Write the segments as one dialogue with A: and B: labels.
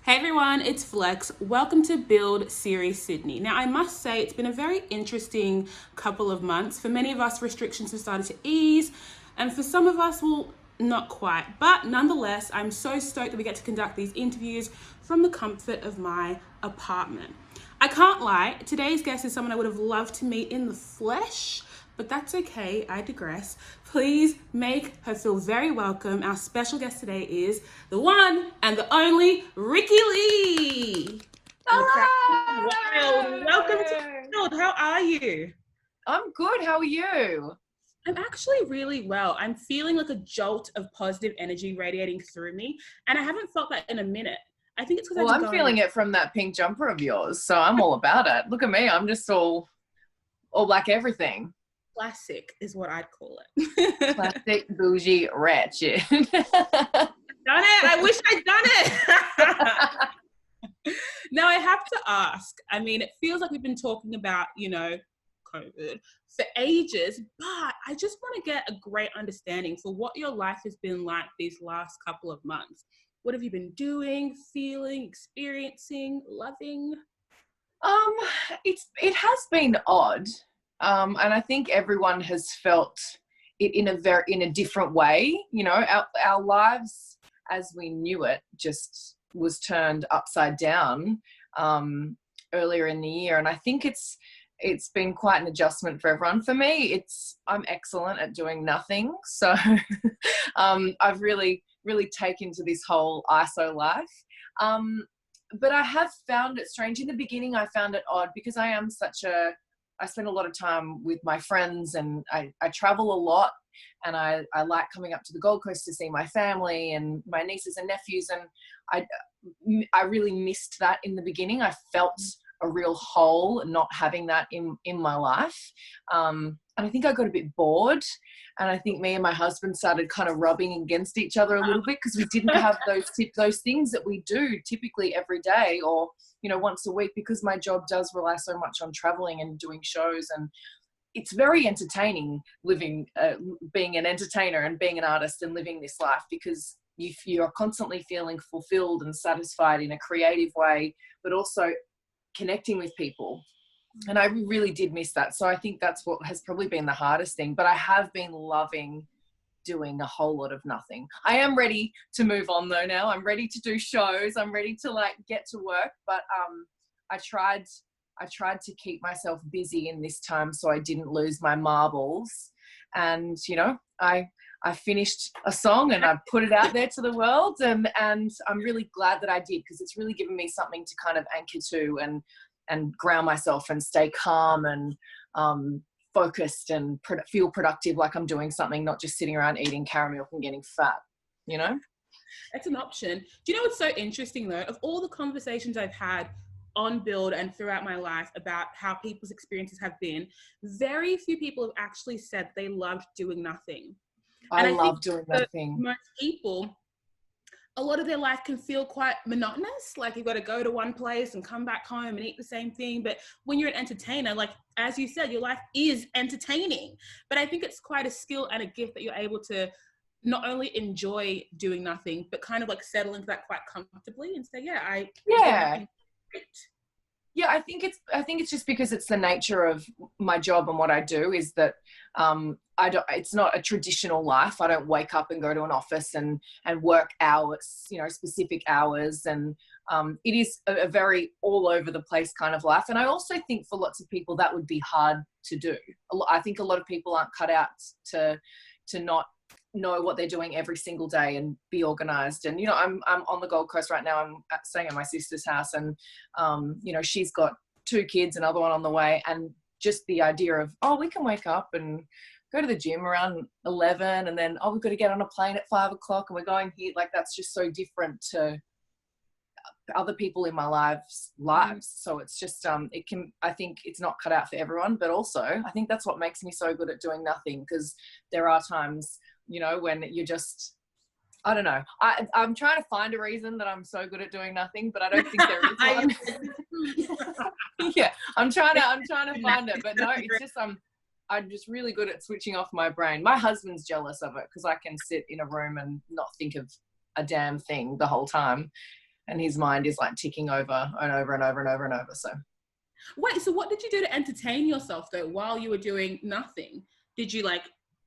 A: Hey everyone, it's Flex. Welcome to Build Series Sydney. Now, I must say it's been a very interesting couple of months. For many of us, restrictions have started to ease, and for some of us, well, not quite. But nonetheless, I'm so stoked that we get to conduct these interviews from the comfort of my apartment. I can't lie, today's guest is someone I would have loved to meet in the flesh, but that's okay, I digress. Please make her feel very welcome. Our special guest today is the one and the only Ricki-Lee.
B: Hello!
A: Welcome to Build. How are you?
B: I'm good. How are you?
A: I'm actually really well. I'm feeling like a jolt of positive energy radiating through me, and I haven't felt that in a minute. I think it's because
B: Well,
A: I did
B: I'm
A: go
B: feeling it from that pink jumper of yours, so I'm all about it. Look at me. I'm just all black everything.
A: classic is what I'd call it.
B: Classic bougie ratchet.
A: Done it. I wish I'd done it. Now I have to ask, I mean, it feels like we've been talking about, COVID for ages, but I just want to get a great understanding for what your life has been like these last couple of months. What have you been doing, feeling, experiencing, loving?
B: Um, it has been odd. And I think everyone has felt it in a different way. You know, our lives as we knew it just was turned upside down earlier in the year, and I think it's been quite an adjustment for everyone. For me, I'm excellent at doing nothing, so I've really taken to this whole ISO life. But I have found it strange. In the beginning, I found it odd because I spend a lot of time with my friends, and I travel a lot, and I like coming up to the Gold Coast to see my family and my nieces and nephews, and I really missed that in the beginning. I felt a real hole not having that in my life. And I think I got a bit bored, and I think me and my husband started kind of rubbing against each other a little bit because we didn't have those things that we do typically every day or, once a week, because my job does rely so much on traveling and doing shows, and it's very entertaining being an entertainer and being an artist and living this life, because you're constantly feeling fulfilled and satisfied in a creative way, but also connecting with people. And I really did miss that. So I think that's what has probably been the hardest thing. But I have been loving doing a whole lot of nothing. I am ready to move on though now. I'm ready to do shows. I'm ready to get to work. But I tried to keep myself busy in this time so I didn't lose my marbles. And, I finished a song and I put it out there to the world, and I'm really glad that I did, because it's really given me something to kind of anchor to and ground myself and stay calm and focused and feel productive, like I'm doing something, not just sitting around eating caramel and getting fat,
A: That's an option. Do you know what's so interesting though? Of all the conversations I've had on Build and throughout my life about how people's experiences have been, very few people have actually said they loved doing nothing.
B: I
A: And
B: love doing nothing.
A: Most people, a lot of their life can feel quite monotonous. Like you've got to go to one place and come back home and eat the same thing. But when you're an entertainer, like, as you said, your life is entertaining. But I think it's quite a skill and a gift that you're able to not only enjoy doing nothing, but kind of like settle into that quite comfortably and say,
B: yeah. Yeah, I think it's just because it's the nature of my job and what I do, is that it's not a traditional life. I don't wake up and go to an office and work hours, specific hours. And it is a very all over the place kind of life. And I also think for lots of people that would be hard to do. I think a lot of people aren't cut out to not know what they're doing every single day and be organized. And I'm on the Gold Coast right now. I'm staying at my sister's house, and she's got 2 kids, another one on the way, and just the idea of, we can wake up and go to the gym around 11, and then we've got to get on a plane at 5 o'clock and we're going here. Like, that's just so different to other people in my lives. So it's just I think it's not cut out for everyone, but also I think that's what makes me so good at doing nothing, because there are times when you're just, I don't know. I'm trying to find a reason that I'm so good at doing nothing, but I don't think there is one. Yeah, I'm trying to find it, but no, it's just I'm just really good at switching off my brain. My husband's jealous of it because I can sit in a room and not think of a damn thing the whole time. and his mind is like ticking over and over and over and over and over. So
A: wait, so what did you do to entertain yourself though while you were doing nothing? Did you like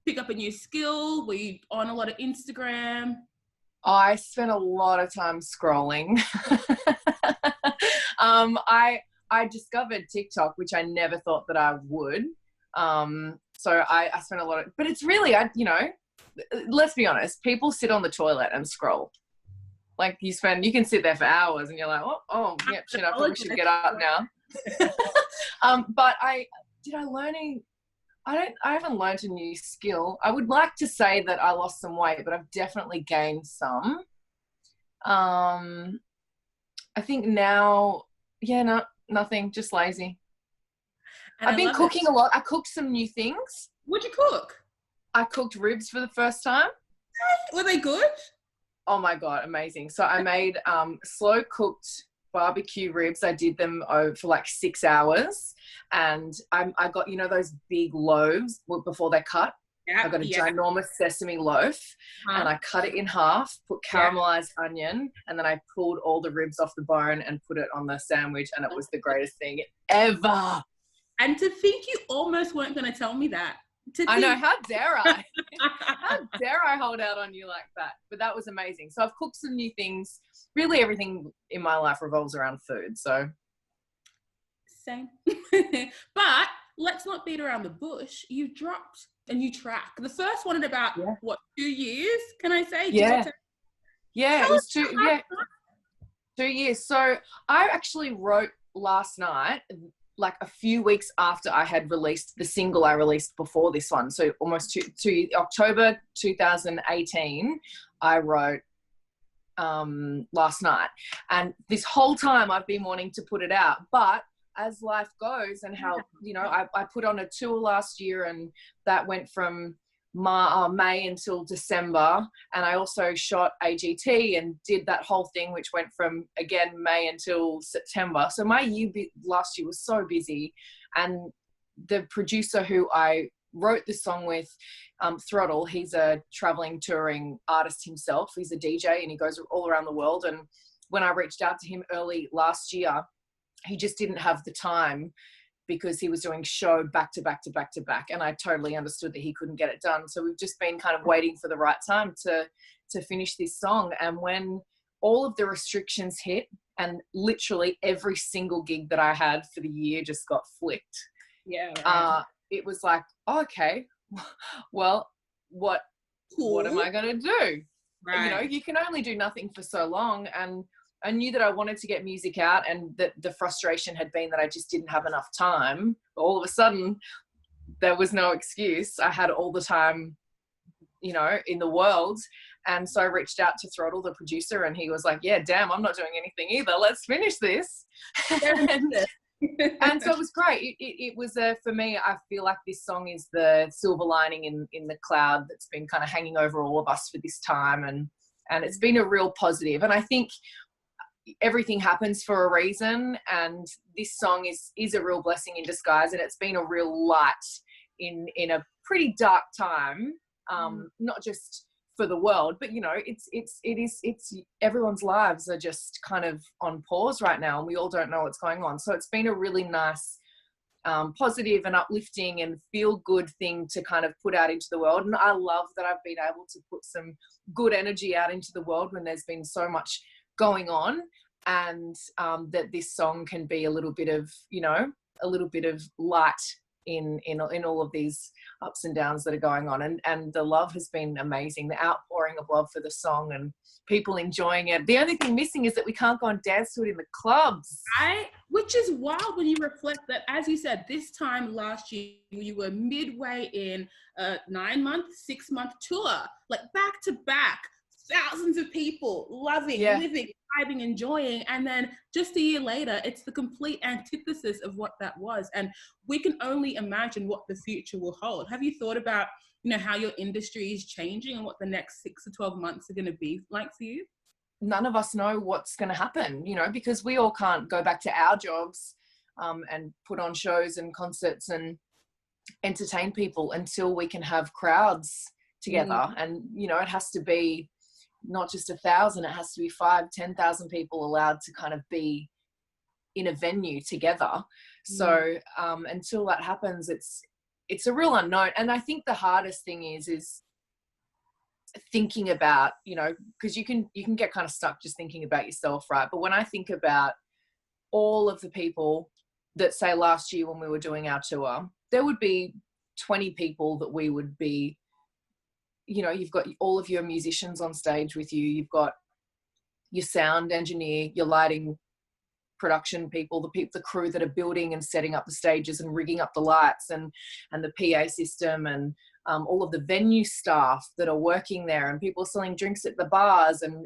A: pick up a new skill? Were you on a lot of Instagram?
B: I spent a lot of time scrolling. I discovered TikTok, which I never thought that I would. So I spent a lot of, but it's really, let's be honest, people sit on the toilet and scroll. Like you can sit there for hours and you're like, yeah, shit, I probably should get up now. But did I learn any? I haven't learned a new skill. I would like to say that I lost some weight, but I've definitely gained some. I think now, no, nothing, just lazy. And I've been cooking a lot. I cooked some new things.
A: What'd you cook?
B: I cooked ribs for the first time.
A: Were they good?
B: Oh my God, amazing. So I made slow cooked barbecue ribs. I did them for like 6 hours, and I got, those big loaves before they're cut. Yeah, I got a ginormous sesame loaf, and I cut it in half, put caramelized onion, and then I pulled all the ribs off the bone and put it on the sandwich, and it was the greatest thing ever.
A: And to think you almost weren't going to tell me that.
B: I know, how dare I? How dare I hold out on you like that? But that was amazing. So I've cooked some new things. Really everything in my life revolves around food. So
A: same. But let's not beat around the bush. You've dropped a new track. The first one in about 2 years, can I say?
B: Yeah. It was 2 years. So I actually wrote last night, like a few weeks after I had released the single I released before this one. So almost October 2018, I wrote last night. And this whole time I've been wanting to put it out. But as life goes and how, I put on a tour last year, and that went from May until December. And I also shot AGT and did that whole thing, which went from, again, May until September. So my year last year was so busy. And the producer who I wrote the song with, Throttle, he's a traveling, touring artist himself. He's a DJ and he goes all around the world. And when I reached out to him early last year, he just didn't have the time, because he was doing show back to back to back to back. And I totally understood that he couldn't get it done. So we've just been kind of waiting for the right time to finish this song. And when all of the restrictions hit, and literally every single gig that I had for the year just got flipped. Yeah. Right. It was like, okay, well, what am I going to do? Right. You can only do nothing for so long. And I knew that I wanted to get music out, and that the frustration had been that I just didn't have enough time. But all of a sudden, there was no excuse. I had all the time, in the world. And so I reached out to Throttle, the producer, and he was like, yeah, damn, I'm not doing anything either. Let's finish this. And so it was great. It was, for me, I feel like this song is the silver lining in the cloud that's been kind of hanging over all of us for this time. And it's been a real positive. And I think everything happens for a reason, and this song is a real blessing in disguise, and it's been a real light in a pretty dark time, not just for the world, but it's everyone's lives are just kind of on pause right now, and we all don't know what's going on. So it's been a really nice, positive and uplifting and feel good thing to kind of put out into the world. And I love that I've been able to put some good energy out into the world when there's been so much going on, and that this song can be a little bit of light in all of these ups and downs that are going on. And the love has been amazing, the outpouring of love for the song and people enjoying it. The only thing missing is that we can't go and dance to it in the clubs.
A: Right? Which is wild when you reflect that, as you said, this time last year, you were midway in a 9-month, 6-month tour, like back to back, thousands of people loving, living, vibing, enjoying. And then just a year later, it's the complete antithesis of what that was. And we can only imagine what the future will hold. Have you thought about, how your industry is changing and what the next 6 to 12 months are going to be like for you?
B: None of us know what's going to happen, because we all can't go back to our jobs and put on shows and concerts and entertain people until we can have crowds together. And, it has to be not just 1,000, it has to be 5,000-10,000 people allowed to kind of be in a venue together. So until that happens, it's a real unknown. And I think the hardest thing is thinking about, you know, because you can get kind of stuck just thinking about yourself, right? But when I think about all of the people that, say, last year when we were doing our tour, there would be 20 people that we would be, you know, you've got all of your musicians on stage with you, you've got your sound engineer, your lighting production people, the crew that are building and setting up the stages and rigging up the lights, and the PA system, and all of the venue staff that are working there, and people selling drinks at the bars, and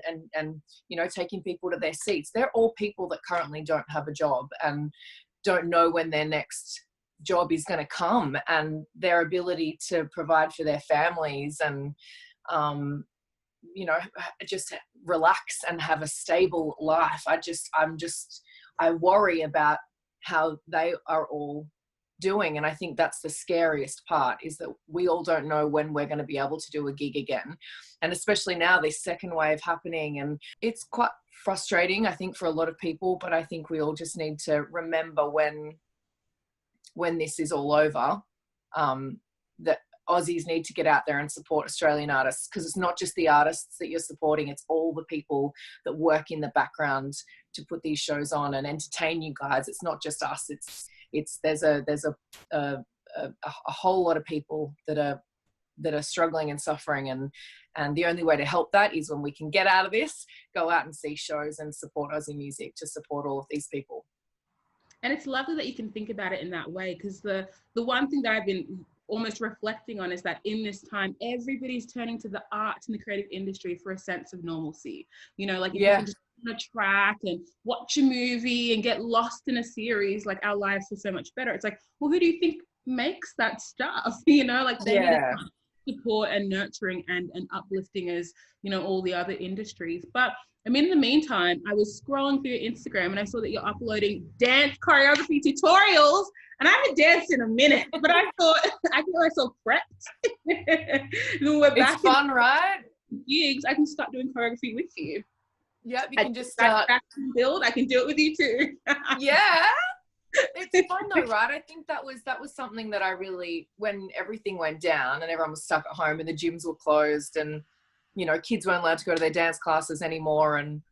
B: you know, taking people to their seats. They're all people that currently don't have a job and don't know when their next job is going to come, and their ability to provide for their families and you know, just relax and have a stable life. I worry about how they are all doing. And I think that's the scariest part, is that we all don't know when we're going to be able to do a gig again. And especially now, this second wave happening, and it's quite frustrating, I think, for a lot of people. But I think we all just need to remember when this is all over, that Aussies need to get out there and support Australian artists, because it's not just the artists that you're supporting, it's all the people that work in the background to put these shows on and entertain you guys. It's not just us. There's a whole lot of people that are struggling and suffering, and the only way to help that is when we can get out of this, go out and see shows and support Aussie music to support all of these people.
A: And it's lovely that you can think about it in that way, because the one thing that I've been almost reflecting on is that in this time, everybody's turning to the arts and the creative industry for a sense of normalcy. You know, like if you can just on a track and watch a movie and get lost in a series, like our lives are so much better. It's like, well, who do you think makes that stuff? You know, like they need support and nurturing and uplifting as, you know, all the other industries. But I mean, in the meantime, I was scrolling through your Instagram and I saw that you're uploading dance choreography tutorials, and I haven't danced in a minute, but I thought, I feel myself prepped. Then we're back.
B: It's fun, right?
A: Gigs, I can start doing choreography with you.
B: Yeah, you can just start.
A: Build. I can do it with you too.
B: Yeah. It's fun though, right? I think that was something that I really, when everything went down and everyone was stuck at home and the gyms were closed, and, you know, kids weren't allowed to go to their dance classes anymore, and,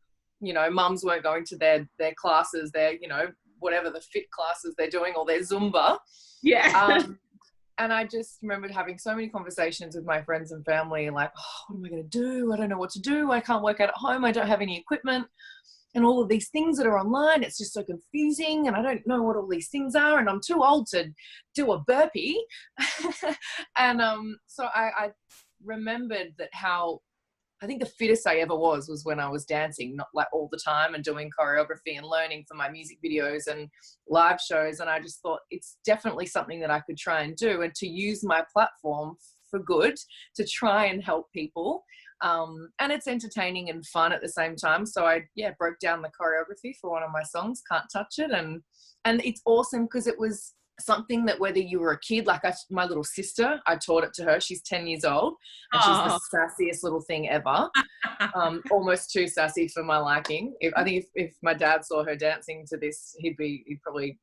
B: you know, mums weren't going to their classes, their, you know, whatever the fit classes they're doing, or their Zumba.
A: Yeah.
B: And I just remembered having so many conversations with my friends and family, like, oh, what am I going to do? I don't know what to do. I can't work out at home. I don't have any equipment. And all of these things that are online, it's just so confusing, and I don't know what all these things are, and I'm too old to do a burpee. And so I remembered that how, I think the fittest I ever was when I was dancing, not like all the time, and doing choreography and learning for my music videos and live shows. And I just thought it's definitely something that I could try and do, and to use my platform for good to try and help people. And it's entertaining and fun at the same time. So I broke down the choreography for one of my songs, Can't Touch It. And it's awesome because it was something that, whether you were a kid, like my little sister, I taught it to her. She's 10 years old and she's the sassiest little thing ever. Almost too sassy for my liking. I think if my dad saw her dancing to this, he'd probably,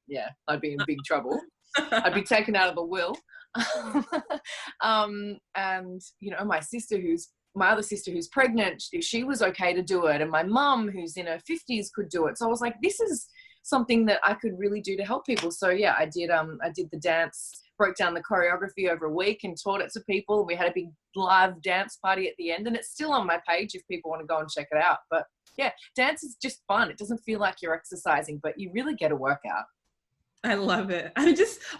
B: I'd be in big trouble. I'd be taken out of the will. And, you know, my other sister who's pregnant, she was okay to do it. And my mum, who's in her 50s, could do it. So I was like, this is something that I could really do to help people. So yeah, I did the dance, broke down the choreography over a week and taught it to people. We had a big live dance party at the end, and it's still on my page if people want to go and check it out. But yeah, dance is just fun. It doesn't feel like you're exercising, but you really get a workout.
A: I love it.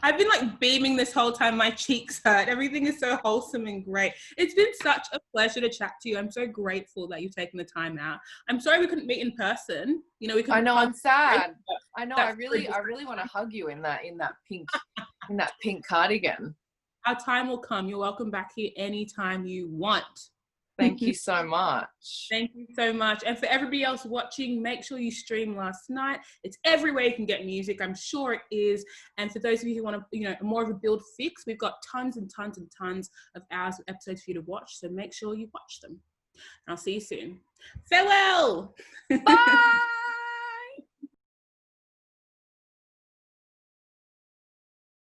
A: I've been like beaming this whole time. My cheeks hurt. Everything is so wholesome and great. It's been such a pleasure to chat to you. I'm so grateful that you've taken the time out. I'm sorry we couldn't meet in person. You know, we couldn't.
B: I know, I'm sad. I know. I really want to hug you in that pink cardigan.
A: Our time will come. You're welcome back here anytime you want.
B: Thank you so much.
A: Thank you so much. And for everybody else watching, make sure you stream Last Night. It's everywhere you can get music. I'm sure it is. And for those of you who want to, you know, more of a build fix, we've got tons and tons and tons of hours of episodes for you to watch. So make sure you watch them. I'll see you soon. Farewell.
B: Bye.